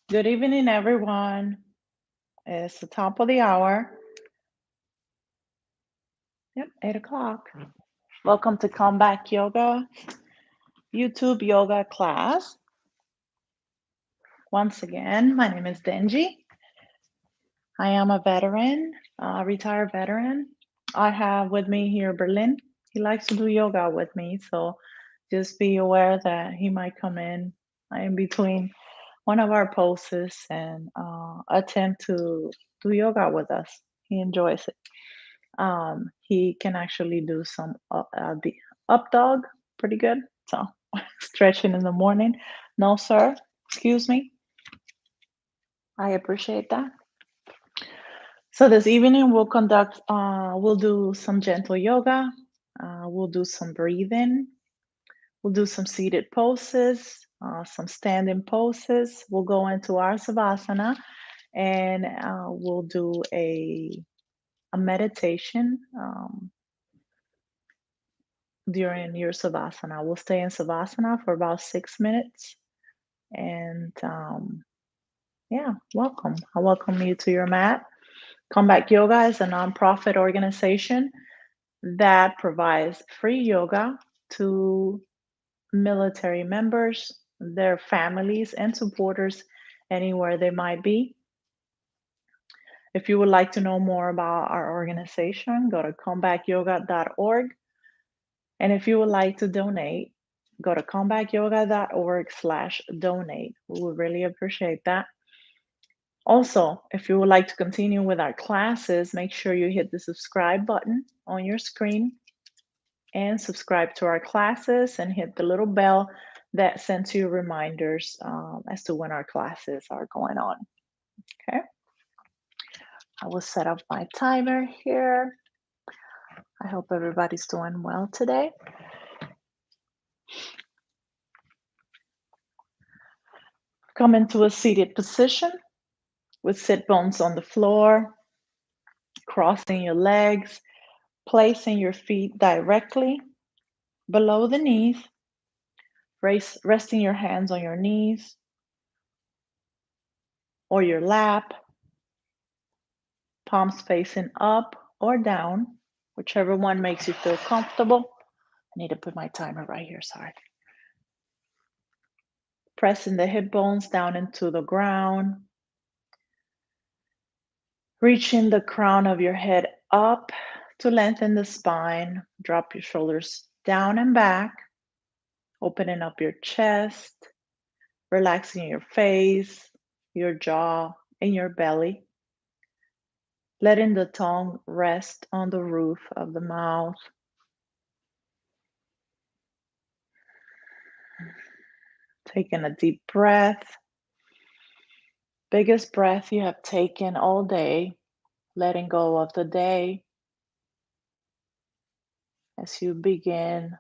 Good evening, everyone. It's the top of the hour. Yep, 8 o'clock. Welcome to Comeback Yoga YouTube yoga class. Once again, my name is Denji. I am a veteran, retired veteran. I have with me here Berlin. He likes to do yoga with me, so just be aware that he might come in between one of our poses and attempt to do yoga with us. He enjoys it. He can actually do some the up dog pretty good. So stretching in the morning. No, sir. Excuse me. I appreciate that. So this evening we'll do some gentle yoga. We'll do some breathing. We'll do some seated poses, some standing poses. We'll go into our savasana and we'll do a meditation. During your savasana. We'll stay in savasana for about 6 minutes. And yeah, welcome. I welcome you to your mat. Comeback Yoga is a nonprofit organization that provides free yoga to military members, their families, and supporters anywhere they might be. If you would like to know more about our organization, go to comebackyoga.org. And if you would like to donate, go to comebackyoga.org/donate. We would really appreciate that. Also, if you would like to continue with our classes, make sure you hit the subscribe button on your screen and subscribe to our classes and hit the little bell that sends you reminders as to when our classes are going on. Okay, I will set up my timer here. I hope everybody's doing well today. Come into a seated position with sit bones on the floor, crossing your legs, placing your feet directly below the knees, resting your hands on your knees or your lap, palms facing up or down, whichever one makes you feel comfortable. I need to put my timer right here, sorry. Pressing the hip bones down into the ground, reaching the crown of your head up to lengthen the spine. Drop your shoulders down and back, opening up your chest, relaxing your face, your jaw, and your belly. Letting the tongue rest on the roof of the mouth. Taking a deep breath. Biggest breath you have taken all day. Letting go of the day as you begin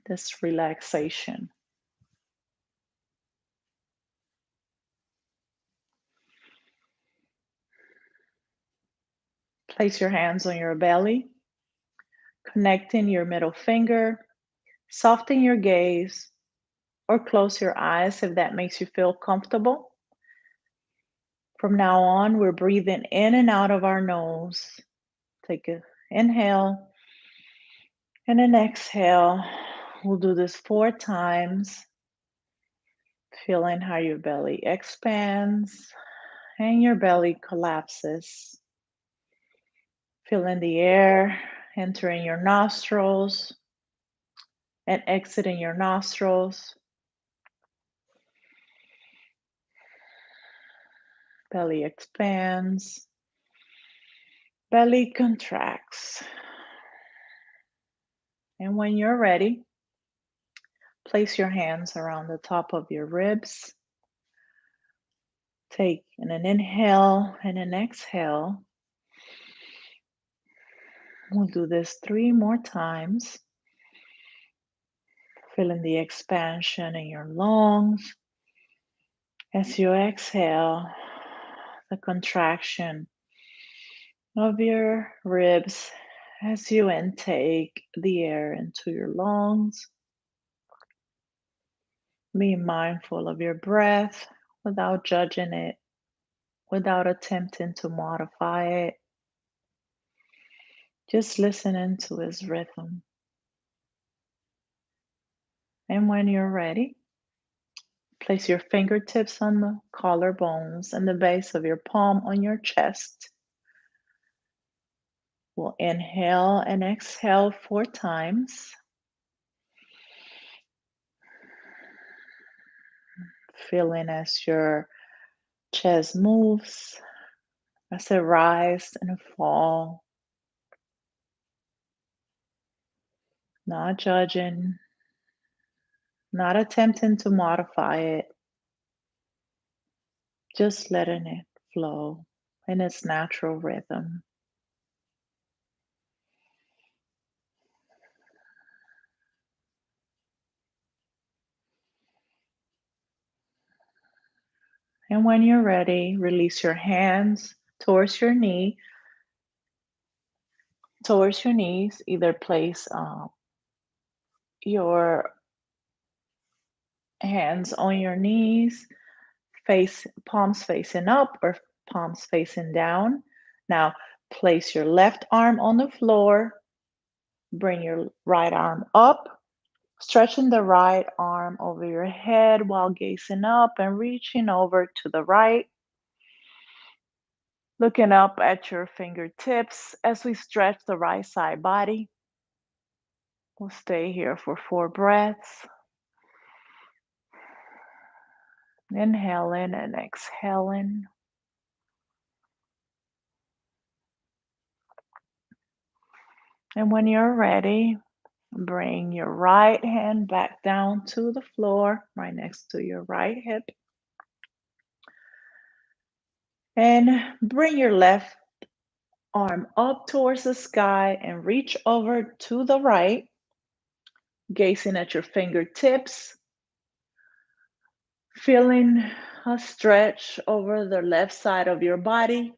this relaxation. Place your hands on your belly, connecting your middle finger. Soften your gaze or close your eyes if that makes you feel comfortable. From now on, we're breathing in and out of our nose. Take an inhale and an exhale. We'll do this 4 times, feeling how your belly expands and your belly collapses. Feeling the air entering your nostrils and exiting your nostrils. Belly expands, belly contracts. And when you're ready, place your hands around the top of your ribs. Take an inhale and an exhale. We'll do this 3 more times. Feeling the expansion in your lungs. As you exhale, the contraction of your ribs as you intake the air into your lungs. Be mindful of your breath without judging it, without attempting to modify it. Just listening to his rhythm. And when you're ready, place your fingertips on the collarbones and the base of your palm on your chest. We'll inhale and exhale 4 times, feeling as your chest moves, as it rises and fall, not judging, not attempting to modify it, just letting it flow in its natural rhythm. And when you're ready, release your hands towards your knees. Either place your hands on your knees, face palms facing up or palms facing down. Now, place your left arm on the floor. Bring your right arm up, stretching the right arm over your head while gazing up and reaching over to the right. Looking up at your fingertips as we stretch the right side body. We'll stay here for 4 breaths. Inhaling and exhaling. And when you're ready, bring your right hand back down to the floor, right next to your right hip. And bring your left arm up towards the sky and reach over to the right, gazing at your fingertips, feeling a stretch over the left side of your body.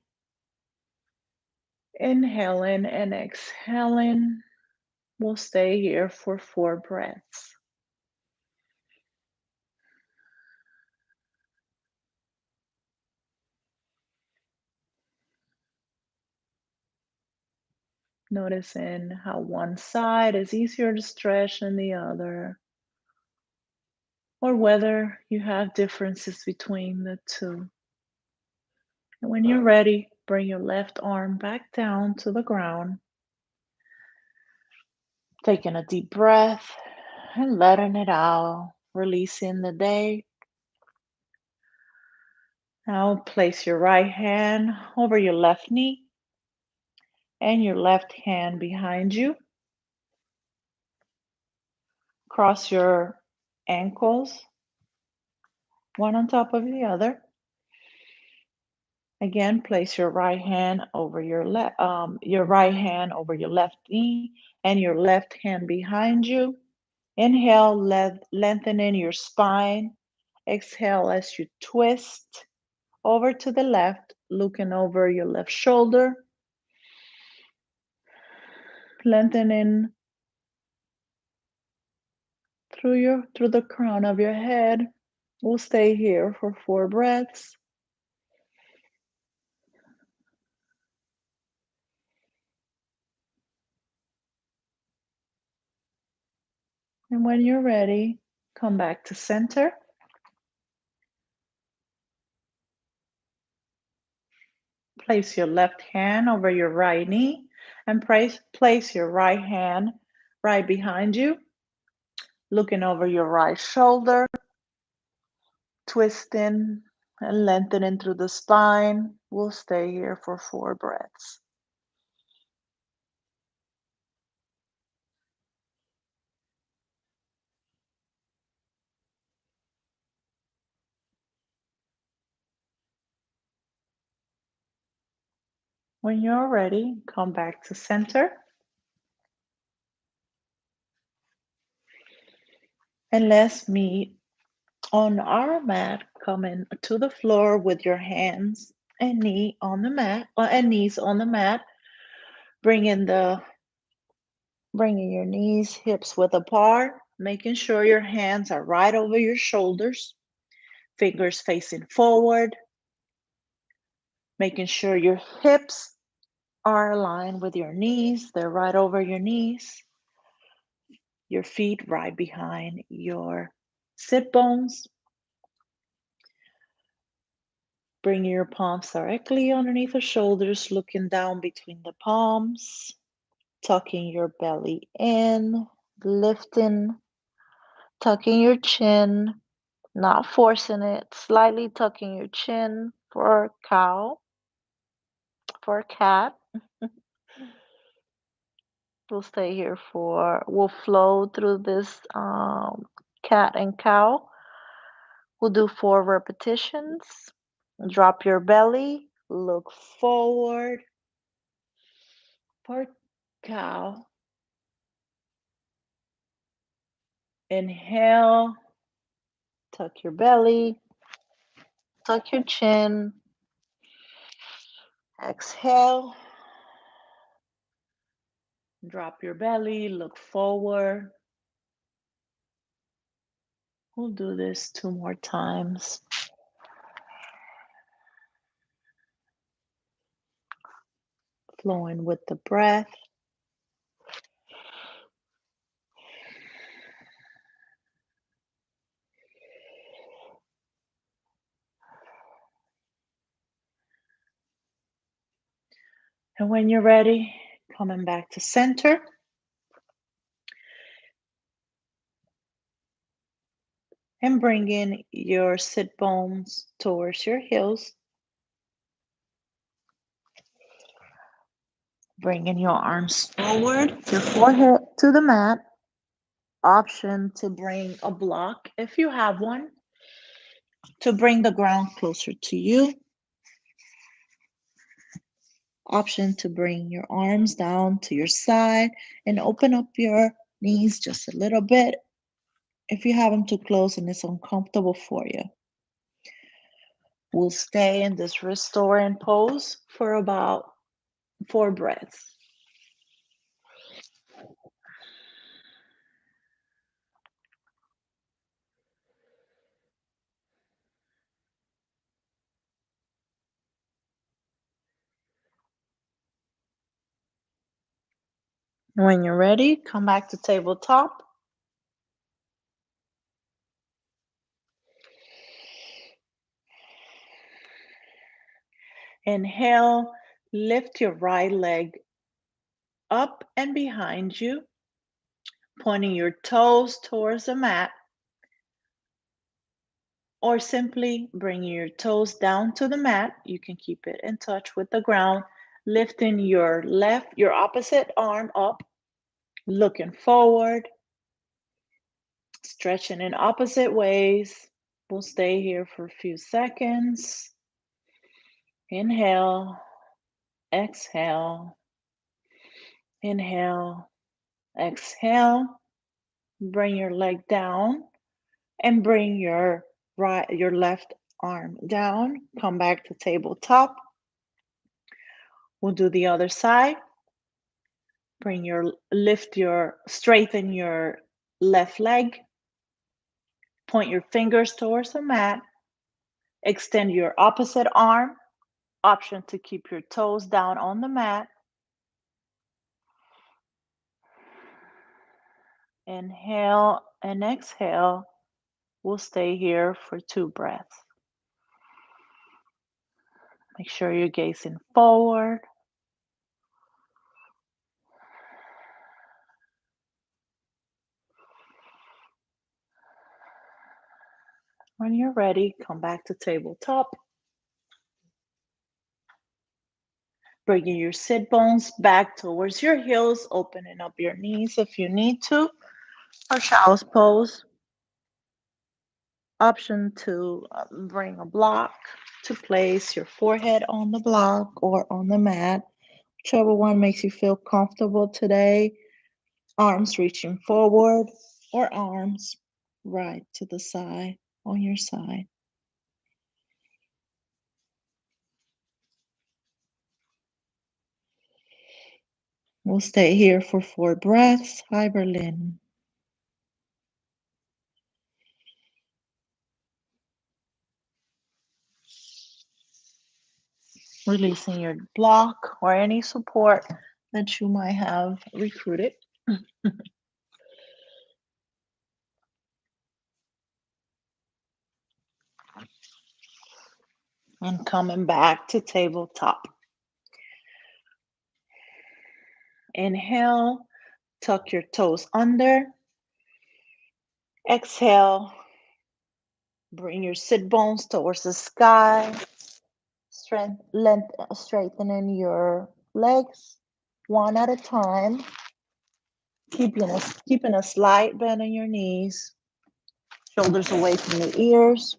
Inhaling and exhaling. We'll stay here for 4 breaths. Noticing how one side is easier to stretch than the other, or whether you have differences between the two. And when you're ready, bring your left arm back down to the ground, taking a deep breath and letting it out, releasing the day. Now place your right hand over your left knee and your left hand behind you. Cross your ankles, one on top of the other. Again, place your right hand over your right hand over your left knee and your left hand behind you. Inhale, lengthening your spine. Exhale as you twist over to the left, looking over your left shoulder, lengthening through the crown of your head. We'll stay here for 4 breaths. And when you're ready, come back to center. Place your left hand over your right knee and place your right hand right behind you, looking over your right shoulder, twisting and lengthening through the spine. We'll stay here for 4 breaths. When you're ready, come back to center. And let's meet on our mat, coming to the floor with your hands and knee on the mat and knees on the mat, bringing the bringing your knees hips width apart, making sure your hands are right over your shoulders. Fingers facing forward, making sure your hips are aligned with your knees. They're right over your knees. Your feet right behind your sit bones. Bring your palms directly underneath the shoulders, looking down between the palms, tucking your belly in, lifting, tucking your chin, not forcing it, slightly tucking your chin for cow, for cat. We'll stay here we'll flow through this cat and cow. We'll do 4 repetitions. Drop your belly, look forward for cow. Inhale, tuck your belly, tuck your chin. Exhale, drop your belly, look forward. We'll do this 2 more times. Flowing with the breath. And when you're ready, coming back to center. And bringing your sit bones towards your heels. Bringing your arms forward, your forehead to the mat. Option to bring a block if you have one, to bring the ground closer to you. Option to bring your arms down to your side and open up your knees just a little bit if you have them too close and it's uncomfortable for you. We'll stay in this restoring pose for about 4 breaths. When you're ready, come back to tabletop. Inhale, lift your right leg up and behind you, pointing your toes towards the mat, or simply bringing your toes down to the mat. You can keep it in touch with the ground, lifting your opposite arm up, looking forward, stretching in opposite ways. We'll stay here for a few seconds. Inhale, exhale, inhale, exhale. Bring your leg down and bring your left arm down. Come back to tabletop. We'll do the other side. Straighten your left leg. Point your fingers towards the mat. Extend your opposite arm. Option to keep your toes down on the mat. Inhale and exhale. We'll stay here for 2 breaths. Make sure you're gazing forward. When you're ready, come back to tabletop. Bringing your sit bones back towards your heels, opening up your knees if you need to, or child's pose. Option to bring a block to place your forehead on the block or on the mat, whichever one makes you feel comfortable today. Arms reaching forward or arms right to the side on your side. We'll stay here for 4 breaths. Hi, Berlin. Releasing your block or any support that you might have recruited. And coming back to tabletop. Inhale, tuck your toes under. Exhale, bring your sit bones towards the sky. Straightening your legs one at a time. Keeping a slight bend in your knees. Shoulders away from the ears.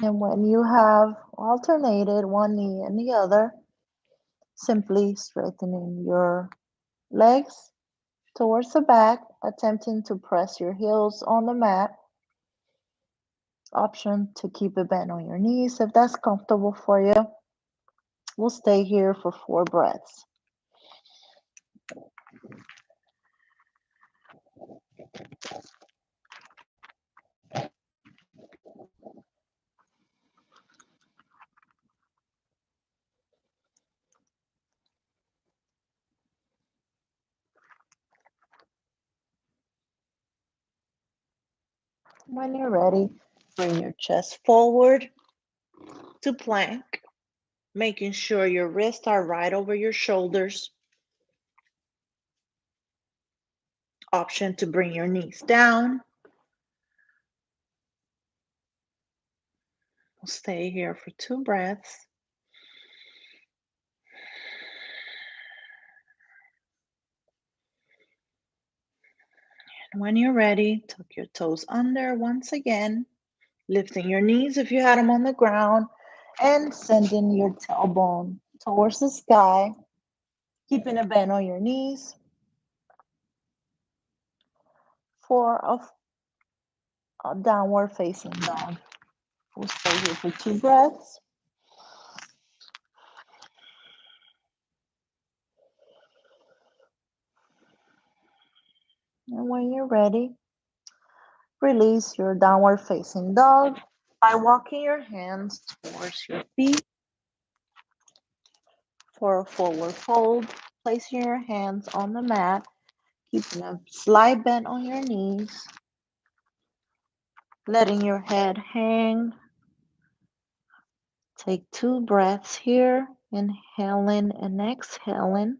And when you have alternated one knee and the other, simply straightening your legs towards the back, attempting to press your heels on the mat. Option to keep it bent on your knees if that's comfortable for you. We'll stay here for 4 breaths. When you're ready, bring your chest forward to plank, making sure your wrists are right over your shoulders. Option to bring your knees down. We'll stay here for 2 breaths. And when you're ready, tuck your toes under once again, lifting your knees if you had them on the ground, and sending your tailbone towards the sky, keeping a bend on your knees for a downward facing dog. We'll stay here for 2 breaths. And when you're ready, release your downward facing dog by walking your hands towards your feet for a forward fold. Placing your hands on the mat, keeping a slight bend on your knees, letting your head hang. Take 2 breaths here, inhaling and exhaling.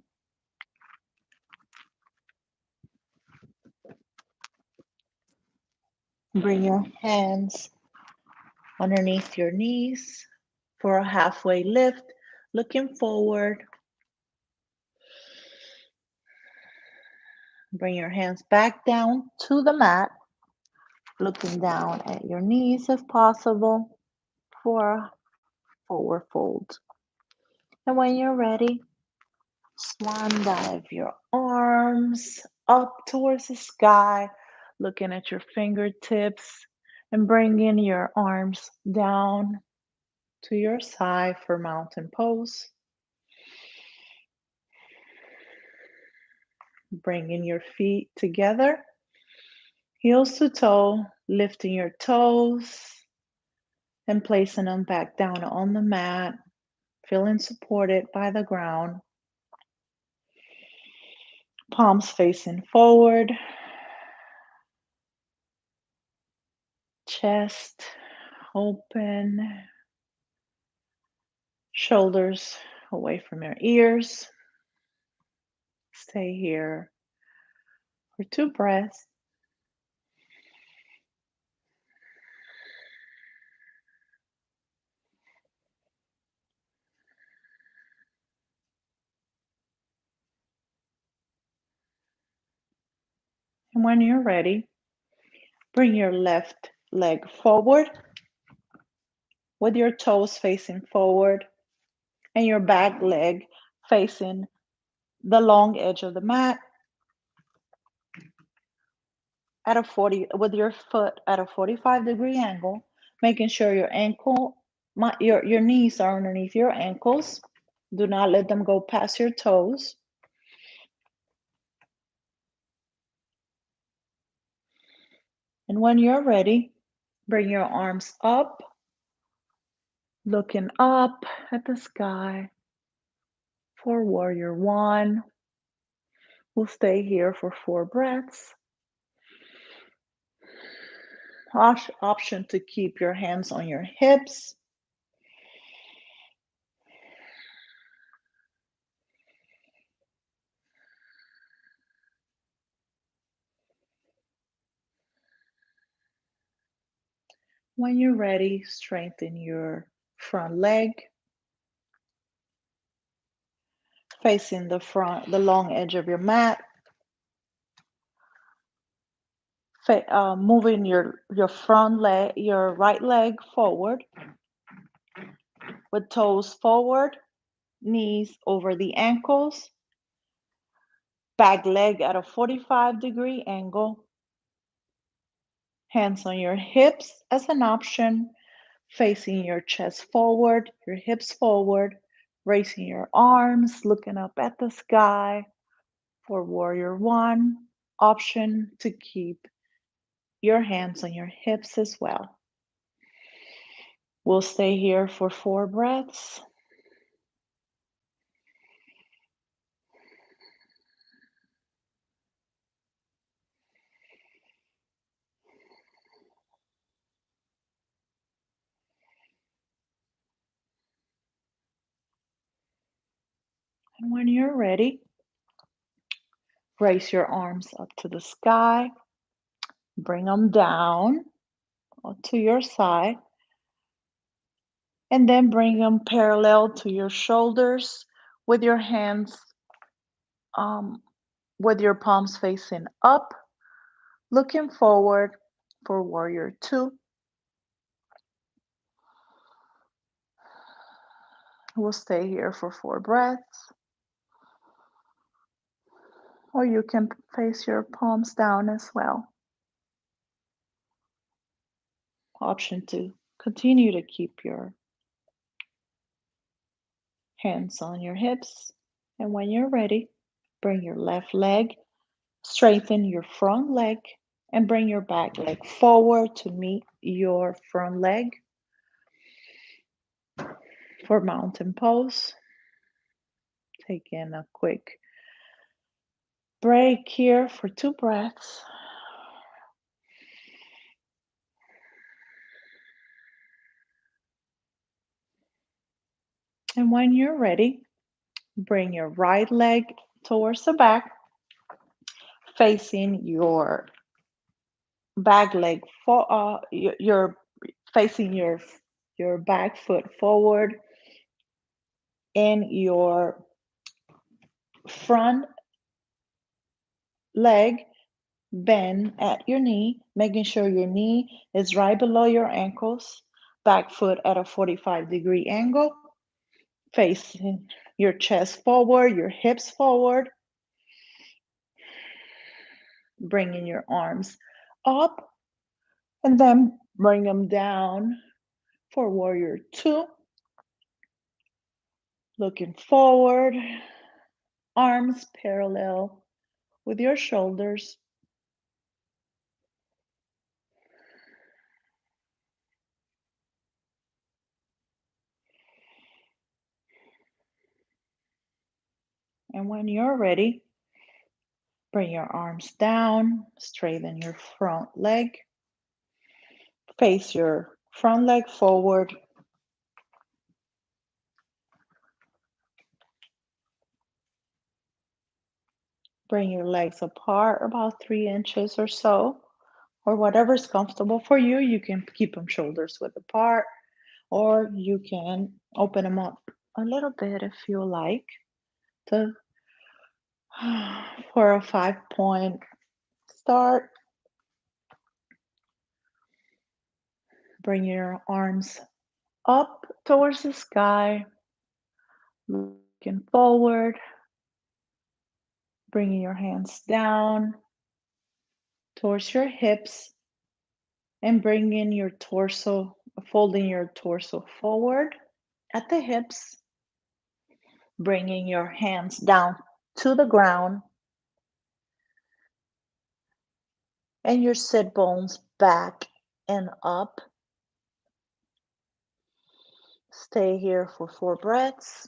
Bring your hands underneath your knees for a halfway lift, looking forward. Bring your hands back down to the mat, looking down at your knees if possible for a forward fold. And when you're ready, swan dive your arms up towards the sky, looking at your fingertips and bringing your arms down to your side for mountain pose. Bringing your feet together, heels to toe, lifting your toes and placing them back down on the mat, feeling supported by the ground. Palms facing forward, chest open, shoulders away from your ears. Stay here for 2 breaths. And when you're ready, bring your left leg forward with your toes facing forward and your back leg facing the long edge of the mat at a 40 with your foot at a 45-degree angle, making sure your knees are underneath your ankles. Do not let them go past your toes. And when you're ready, bring your arms up, looking up at the sky for warrior one. We'll stay here for 4 breaths. Option to keep your hands on your hips. When you're ready, strengthen your front leg, facing the long edge of your mat. Moving your front leg, your right leg forward, with toes forward, knees over the ankles, back leg at a 45-degree angle, hands on your hips as an option, facing your chest forward, your hips forward, raising your arms, looking up at the sky for warrior one. Option to keep your hands on your hips as well. We'll stay here for 4 breaths. And when you're ready, raise your arms up to the sky, bring them down to your side, and then bring them parallel to your shoulders with your hands, um, with your palms facing up, looking forward for warrior two. We'll stay here for 4 breaths, or you can face your palms down as well. Option to continue to keep your hands on your hips. And when you're ready, bring your left leg, straighten your front leg, and bring your back leg forward to meet your front leg for mountain pose. Take in a quick break here for 2 breaths. And when you're ready, bring your right leg towards the back, facing your back leg for your facing your back foot forward, and your front leg bend at your knee, making sure your knee is right below your ankles, back foot at a 45-degree angle, facing your chest forward, your hips forward, bringing your arms up, and then bring them down for warrior two. Looking forward, arms parallel with your shoulders. And when you're ready, bring your arms down, straighten your front leg, face your front leg forward, bring your legs apart about 3 inches or so, or whatever's comfortable for you. You can keep them shoulders width apart, or you can open them up a little bit if you like to for a 5-point start. Bring your arms up towards the sky, looking forward, bringing your hands down towards your hips, and bringing your torso, folding your torso forward at the hips, bringing your hands down to the ground, and your sit bones back and up. Stay here for 4 breaths.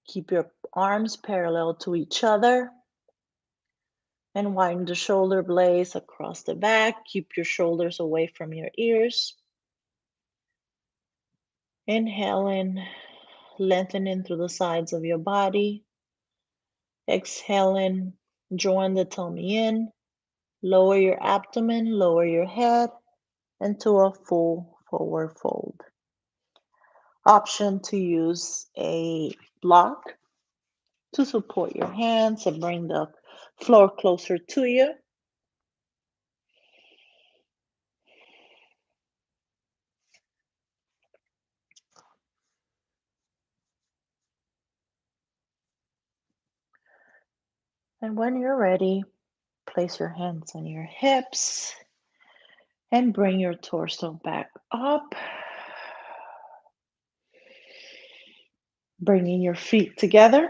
Keep your arms parallel to each other and widen the shoulder blades across the back. Keep your shoulders away from your ears. Inhaling, lengthening through the sides of your body. Exhaling, drawing the tummy in. Lower your abdomen, lower your head into a full forward fold. Option to use a block to support your hands and bring the floor closer to you. And when you're ready, place your hands on your hips and bring your torso back up. Bringing your feet together,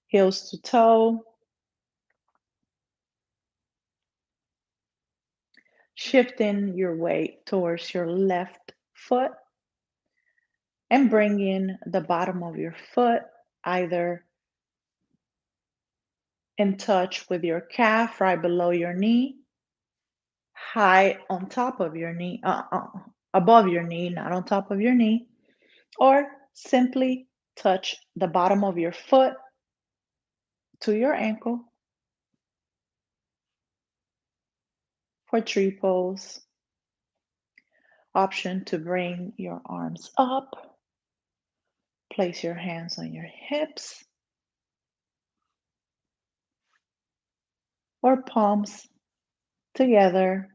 heels to toe. Shifting your weight towards your left foot and bringing the bottom of your foot either in touch with your calf right below your knee, high on top of your knee, above your knee, not on top of your knee, or simply touch the bottom of your foot to your ankle for tree pose. Option to bring your arms up, place your hands on your hips or palms together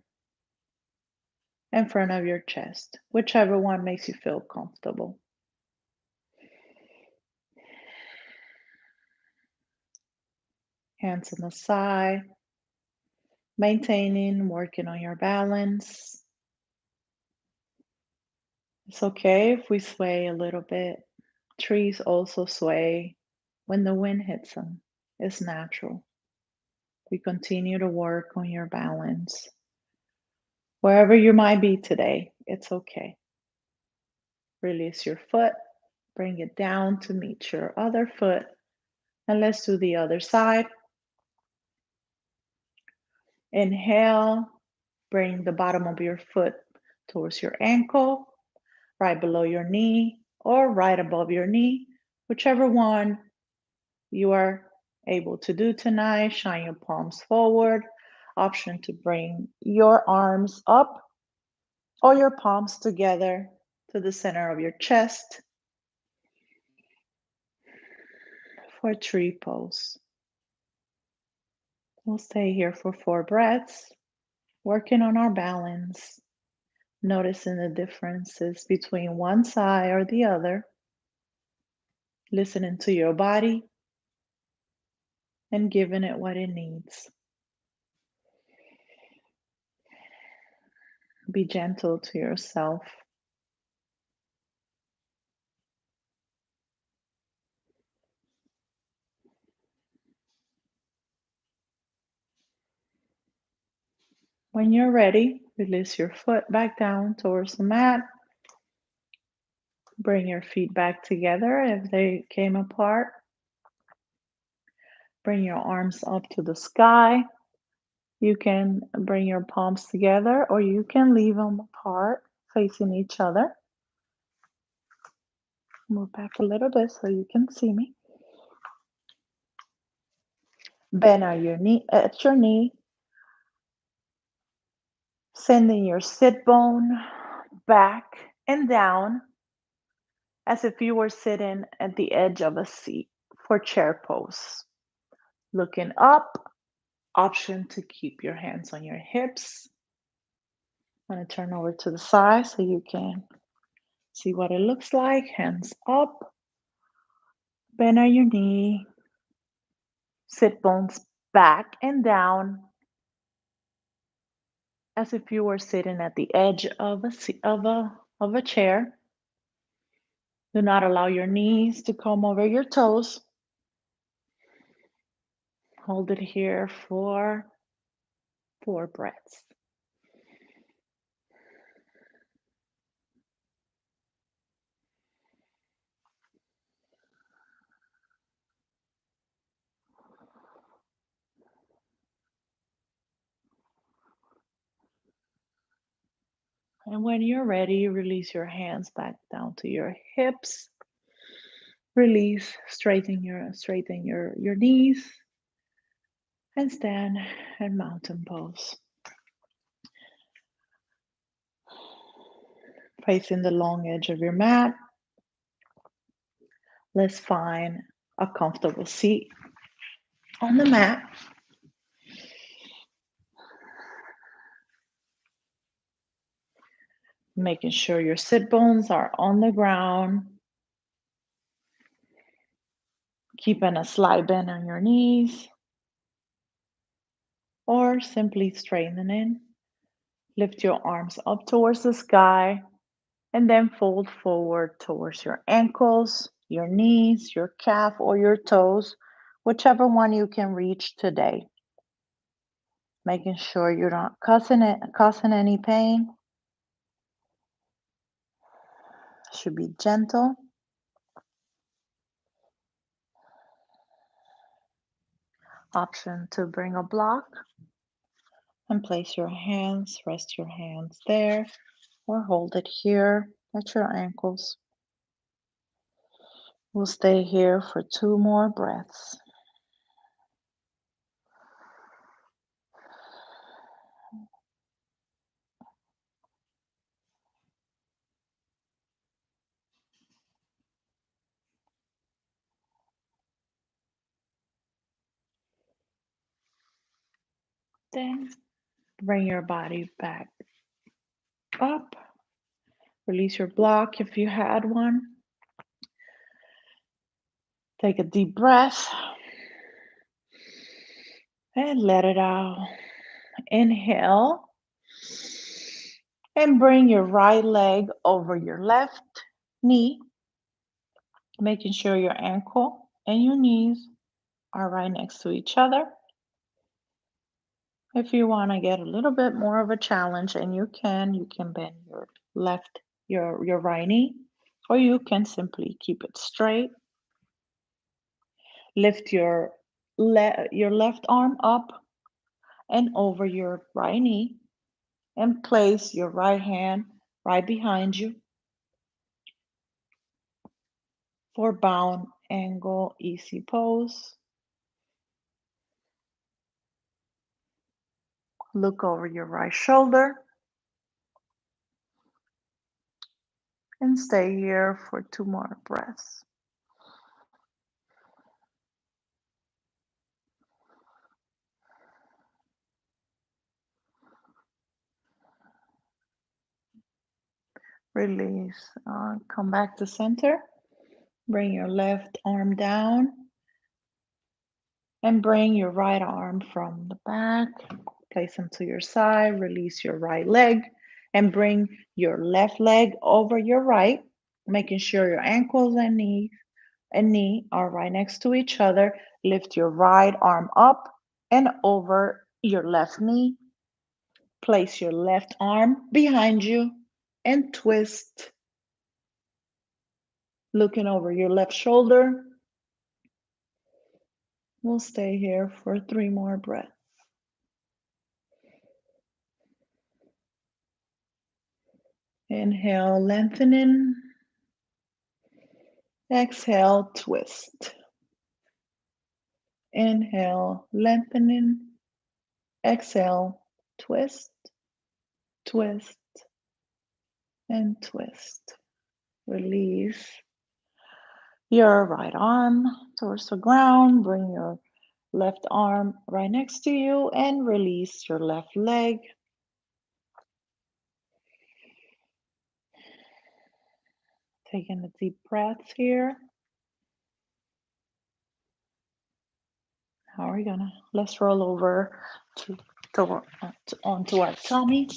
in front of your chest, whichever one makes you feel comfortable. Hands on the side, maintaining, working on your balance. It's okay if we sway a little bit. Trees also sway when the wind hits them. It's natural. We continue to work on your balance. Wherever you might be today, it's okay. Release your foot, bring it down to meet your other foot, and let's do the other side. Inhale, bring the bottom of your foot towards your ankle, right below your knee, or right above your knee, whichever one you are able to do tonight. Shine your palms forward. Option to bring your arms up or your palms together to the center of your chest for tree pose. We'll stay here for 4 breaths, working on our balance, noticing the differences between one side or the other, listening to your body and giving it what it needs. Be gentle to yourself. When you're ready, release your foot back down towards the mat. Bring your feet back together if they came apart. Bring your arms up to the sky. You can bring your palms together or you can leave them apart, facing each other. Move back a little bit so you can see me. Bend at your knee, sending your sit bone back and down as if you were sitting at the edge of a seat for chair pose. Looking up, option to keep your hands on your hips. I'm going to turn over to the side so you can see what it looks like. Hands up, bend at your knee, sit bones back and down as if you were sitting at the edge of a chair. Do not allow your knees to come over your toes. Hold it here for 4 breaths. And when you're ready, release your hands back down to your hips. Release, straighten your knees and stand in mountain pose. Facing the long edge of your mat, let's find a comfortable seat on the mat. Making sure your sit bones are on the ground. Keeping a slight bend on your knees. Or simply straightening. Lift your arms up towards the sky and then fold forward towards your ankles, your knees, your calf, or your toes, whichever one you can reach today. Making sure you're not causing any pain. Should be gentle. Option to bring a block and place your hands, rest your hands there, or hold it here at your ankles. We'll stay here for 2 more breaths. Then bring your body back up. Release your block if you had one. Take a deep breath and let it out. Inhale and bring your right leg over your left knee, making sure your ankle and your knees are right next to each other. If you want to get a little bit more of a challenge, and you can bend your right knee, or you can simply keep it straight. Lift your left arm up and over your right knee and place your right hand right behind you for bound angle easy pose. Look over your right shoulder and stay here for 2 more breaths. Release. Come back to center. Bring your left arm down and bring your right arm from the back. Place them to your side. Release your right leg and bring your left leg over your right, making sure your ankles and knee are right next to each other. Lift your right arm up and over your left knee. Place your left arm behind you and twist, looking over your left shoulder. We'll stay here for 3 more breaths. Inhale, lengthening. Exhale, twist. Inhale, lengthening. Exhale, twist, twist, and twist. Release your right arm towards the ground. Bring your left arm right next to you and release your left leg. Taking a deep breath here. Now let's roll over to toward, onto our tummy,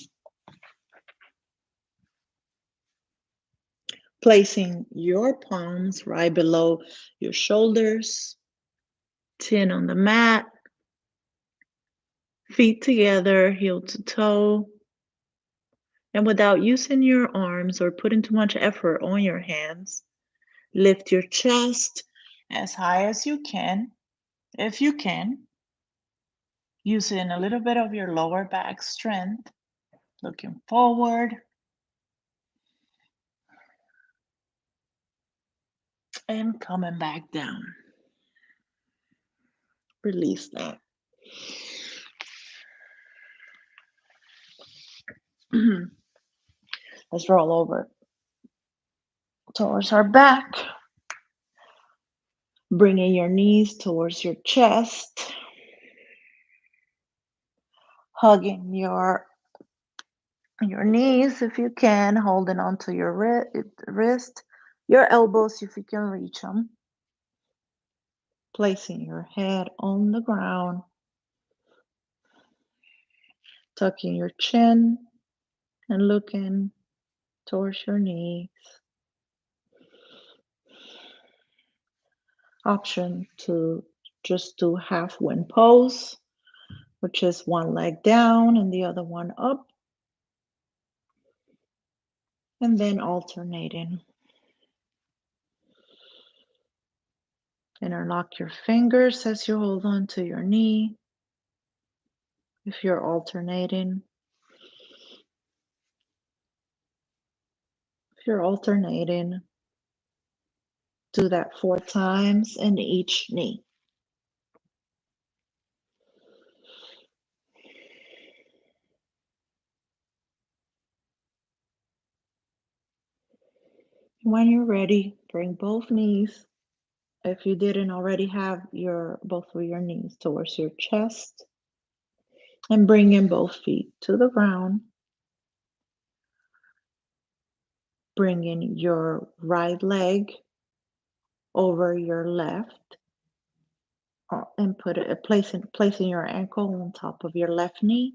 placing your palms right below your shoulders, chin on the mat, feet together, heel to toe. And without using your arms or putting too much effort on your hands, lift your chest as high as you can, if you can, using a little bit of your lower back strength, looking forward and coming back down. Release that. Let's roll over towards our back, bringing your knees towards your chest, hugging your knees if you can, holding onto your wrist, your elbows if you can reach them, placing your head on the ground, tucking your chin and looking towards your knees. Option to just do half wind pose, which is one leg down and the other one up, and then alternating. Interlock your fingers as you hold on to your knee. If you're alternating, do that 4 times in each knee. When you're ready, bring both knees, if you didn't already have both of your knees, towards your chest, and bring in both feet to the ground. Bring in your right leg over your left, and placing your ankle on top of your left knee,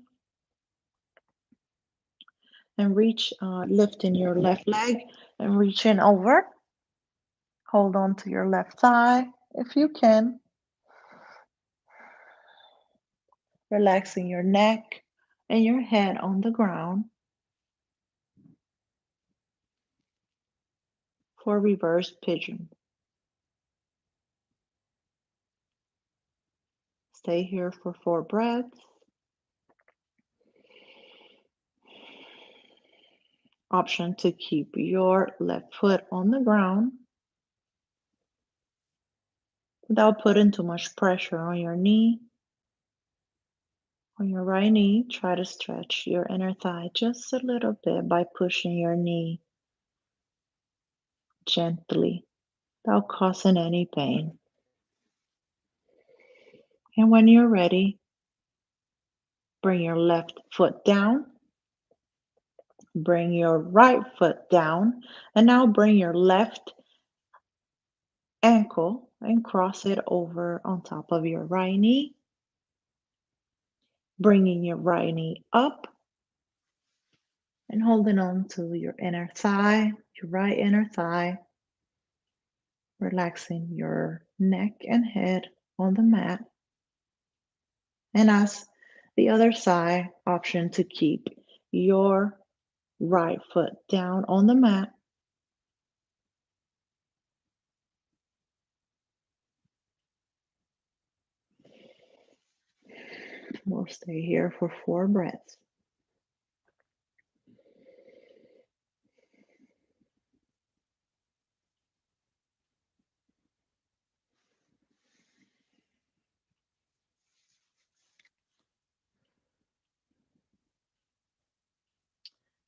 and lifting your left leg and reaching over. Hold on to your left thigh if you can, relaxing your neck and your head on the ground for reverse pigeon. Stay here for 4 breaths. Option to keep your left foot on the ground without putting too much pressure on your knee. On your right knee, try to stretch your inner thigh just a little bit by pushing your knee gently without causing any pain. And when you're ready, bring your left foot down, bring your right foot down, and now bring your left ankle and cross it over on top of your right knee, bringing your right knee up and holding on to your inner thigh, your right inner thigh, relaxing your neck and head on the mat. And as the other side, option to keep your right foot down on the mat. We'll stay here for 4 breaths.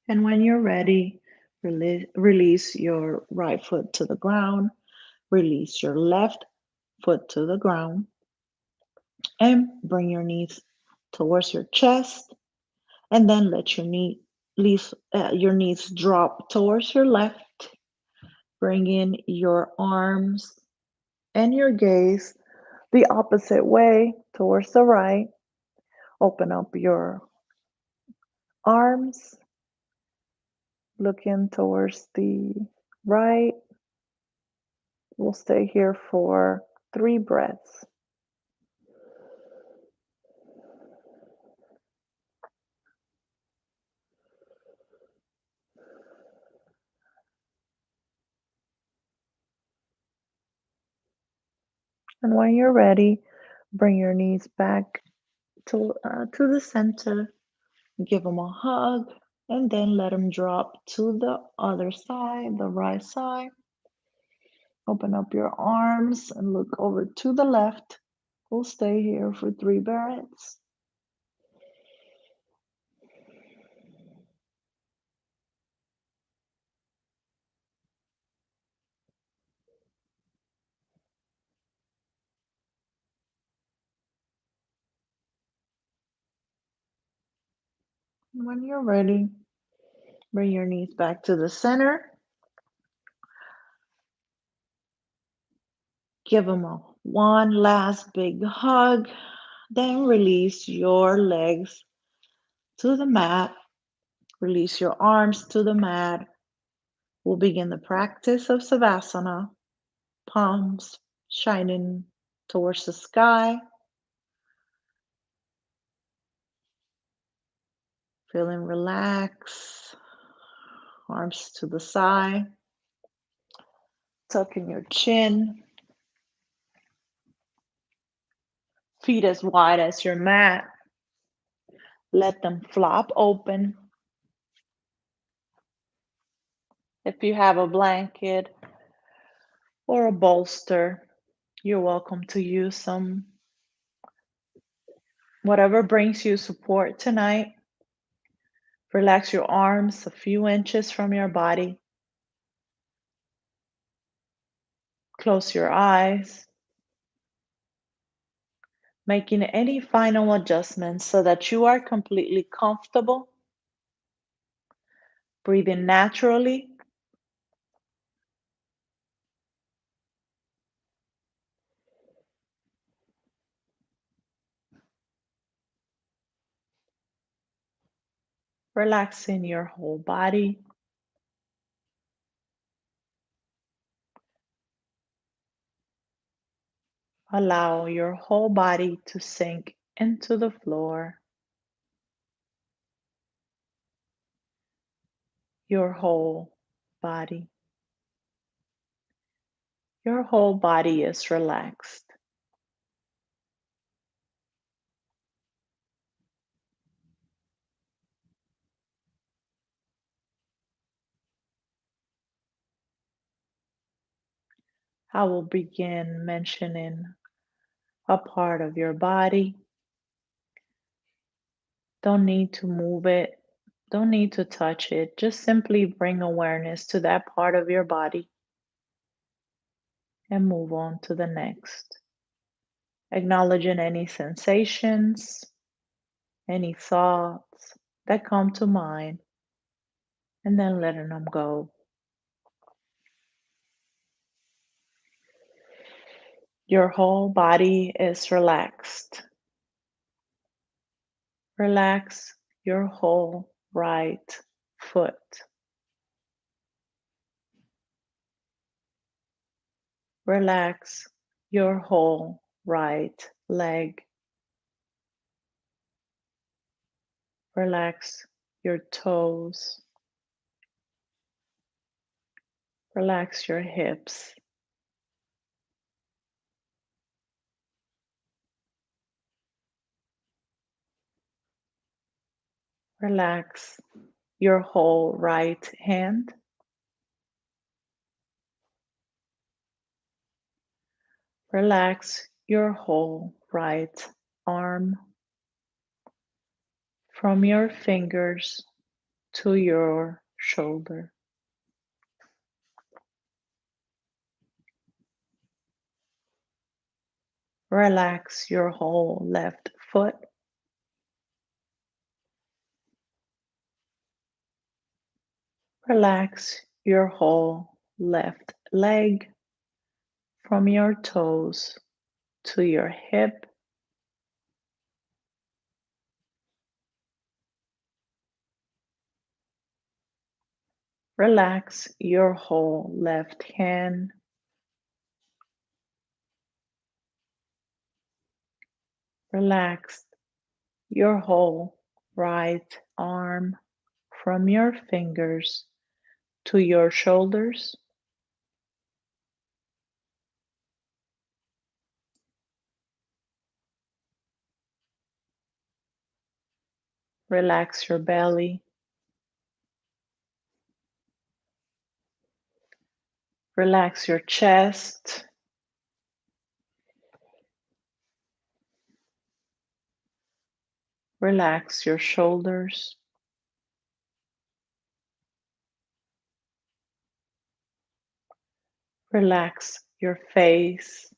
And when you're ready, release your right foot to the ground, release your left foot to the ground, and bring your knees towards your chest, and then let your knees drop towards your left. Bring in your arms and your gaze the opposite way towards the right, Open up your arms, looking towards the right. We'll stay here for 3 breaths. And when you're ready, bring your knees back to the center. Give them a hug, and then let them drop to the other side, the right side. Open up your arms and look over to the left. We'll stay here for 3 breaths. And when you're ready, bring your knees back to the center. Give them one last big hug. Then release your legs to the mat. Release your arms to the mat. We'll begin the practice of Savasana, palms shining towards the sky, feeling relaxed, arms to the side, tucking your chin, feet as wide as your mat. Let them flop open. If you have a blanket or a bolster, you're welcome to use some, whatever brings you support tonight. Relax your arms a few inches from your body. Close your eyes, making any final adjustments so that you are completely comfortable. Breathing naturally. Relaxing your whole body. Allow your whole body to sink into the floor. Your whole body. Your whole body is relaxed. I will begin mentioning a part of your body. Don't need to move it. Don't need to touch it. Just simply bring awareness to that part of your body and move on to the next. Acknowledging any sensations, any thoughts that come to mind, and then letting them go. Your whole body is relaxed. Relax your whole right foot. Relax your whole right leg. Relax your toes. Relax your hips. Relax your whole right hand. Relax your whole right arm from your fingers to your shoulder. Relax your whole left foot. Relax your whole left leg from your toes to your hip. Relax your whole left hand. Relax your whole right arm from your fingers to your shoulders. Relax your belly. Relax your chest. Relax your shoulders. Relax your face.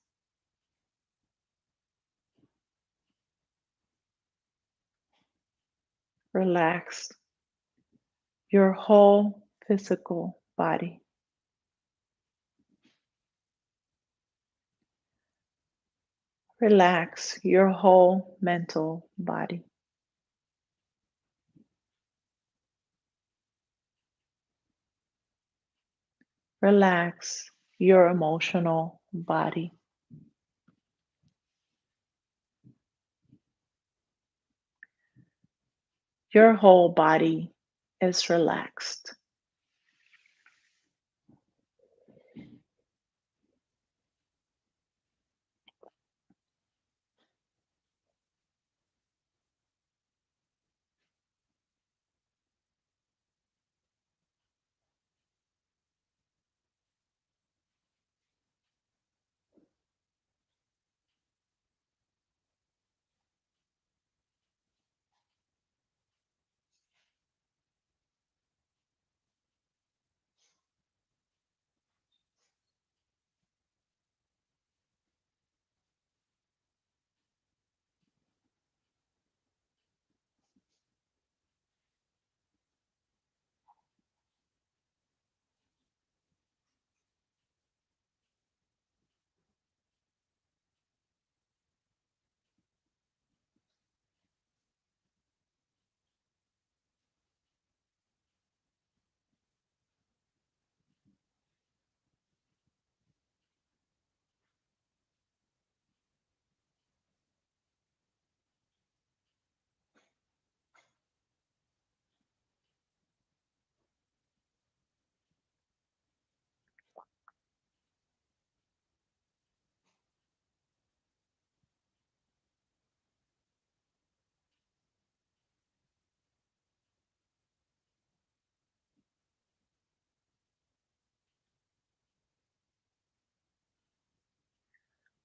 Relax your whole physical body. Relax your whole mental body. Relax your emotional body. Your whole body is relaxed.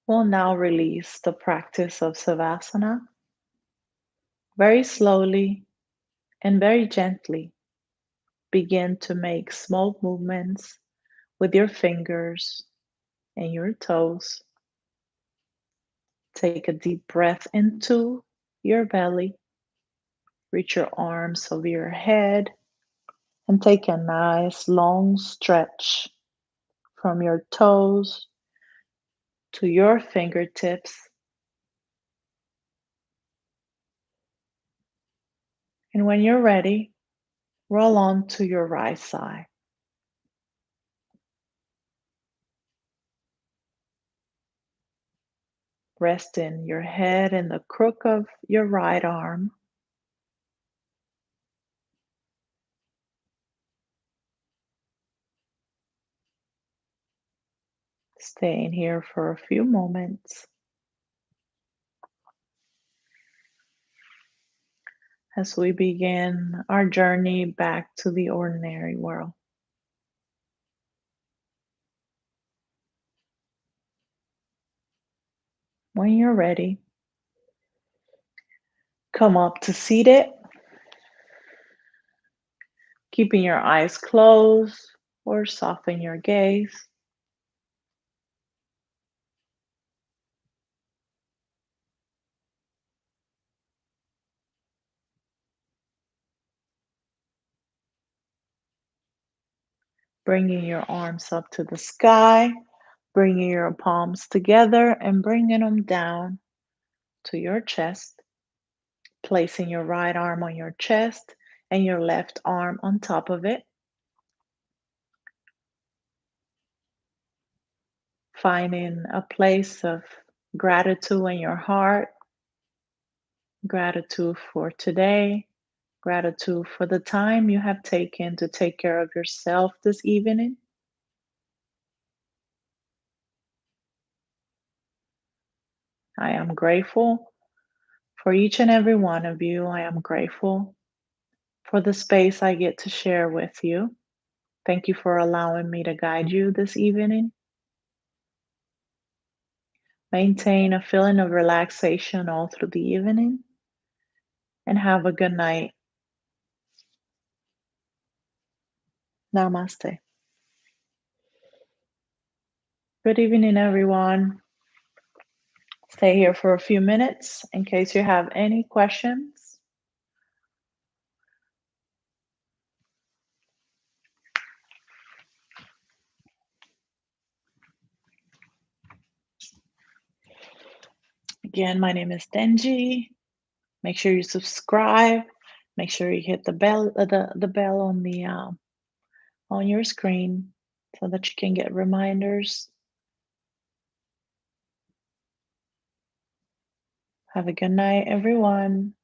We'll now release the practice of Savasana very slowly and very gently. Begin to make small movements with your fingers and your toes. Take a deep breath into your belly. Reach your arms over your head and take a nice long stretch from your toes to your fingertips. And when you're ready, roll on to your right side. Resting your head in the crook of your right arm. Staying here for a few moments as we begin our journey back to the ordinary world. When you're ready, come up to seated, keeping your eyes closed or soften your gaze. Bringing your arms up to the sky, bringing your palms together and bringing them down to your chest, placing your right arm on your chest and your left arm on top of it. finding a place of gratitude in your heart, gratitude for today, gratitude for the time you have taken to take care of yourself this evening. I am grateful for each and every one of you. I am grateful for the space I get to share with you. Thank you for allowing me to guide you this evening. Maintain a feeling of relaxation all through the evening and have a good night. Namaste. Good evening, everyone. Stay here for a few minutes in case you have any questions. Again, my name is Denji. Make sure you subscribe. Make sure you hit the bell, the bell on your screen so that you can get reminders. Have a good night, everyone.